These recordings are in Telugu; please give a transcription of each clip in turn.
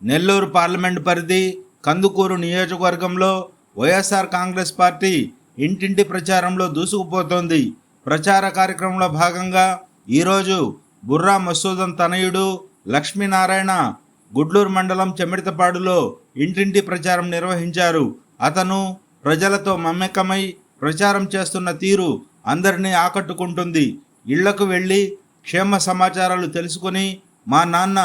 నెల్లూరు పార్లమెంటు పరిధి కందుకూరు నియోజకవర్గంలో వైఎస్ఆర్ కాంగ్రెస్ పార్టీ ఇంటింటి ప్రచారంలో దూసుకుపోతోంది. ప్రచార కార్యక్రమంలో భాగంగా ఈరోజు బుర్రా మసూదన్ తనయుడు లక్ష్మీనారాయణ గుడ్లూరు మండలం చెమిడతపాడులో ఇంటింటి ప్రచారం నిర్వహించారు. అతను ప్రజలతో మమేకమై ప్రచారం చేస్తున్న తీరు అందరినీ ఆకట్టుకుంటుంది. ఇళ్లకు వెళ్ళి క్షేమ సమాచారాలు తెలుసుకుని మా నాన్న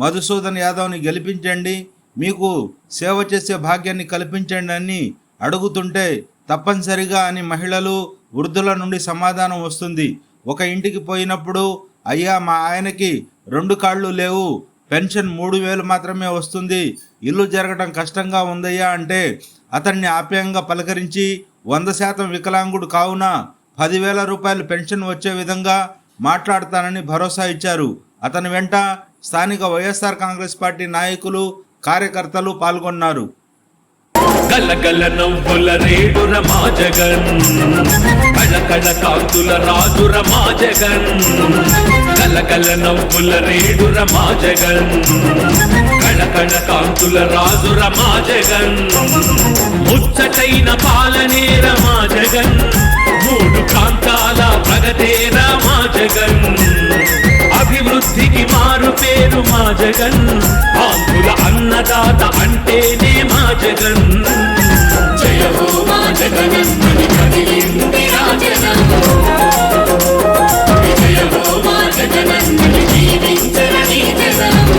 మధుసూదన్ యాదవ్ని గెలిపించండి, మీకు సేవ చేసే భాగ్యాన్ని కల్పించండి అని అడుగుతుంటే తప్పనిసరిగా అని మహిళలు వృద్ధుల నుండి సమాధానం వస్తుంది. ఒక ఇంటికి పోయినప్పుడు అయ్యా మా ఆయనకి 2 కాళ్ళు లేవు, పెన్షన్ 3,000 మాత్రమే వస్తుంది, ఇల్లు జరగడం కష్టంగా ఉందయ్యా అంటే అతన్ని ఆప్యాయంగా పలకరించి 100% వికలాంగుడు కావున 10,000 రూపాయలు పెన్షన్ వచ్చే విధంగా మాట్లాడతానని భరోసా ఇచ్చారు. అతని వెంట స్థానిక వైఎస్ఆర్ కాంగ్రెస్ పార్టీ నాయకులు కార్యకర్తలు పాల్గొన్నారు. గలగల నవ్వుల రేడుర మా జగన్, కళకళ కాంతుల రాజుర మా జగన్. గలగల నవ్వుల రేడుర మా జగన్, కళకళ కాంతుల రాజుర మా జగన్. ముచ్చటైన పాలనేర మా జగన్, 3 ప్రాంతాల ప్రగతేర మా జగన్. అభివృద్ధికి మారు పేరు మా జగన్, ఆంధ్రుల అన్నదాత అంటేనే మా జగన్. జయ హో మా జగనన్నని కదిలింది రాజనం, జయ హో మా జగనన్నని జీవించరని జనం.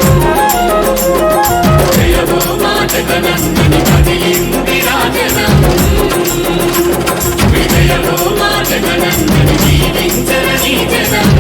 జయ హో మా జగనన్నని కదిలింది రాజనం, జయ హో మా జగనన్నని జీవించరని జనం.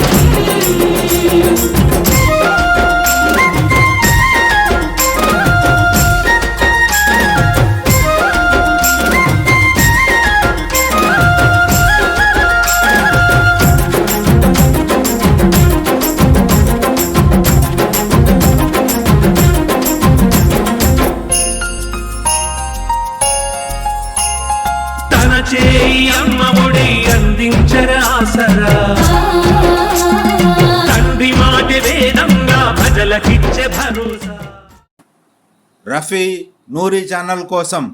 చేయి అమ్మఒడి అందించర ఆసరా, తండ్రి మాట వేదంగా ప్రజలకిచ్చే భరోసా. రఫీ నూరి ఛానల్ కోసం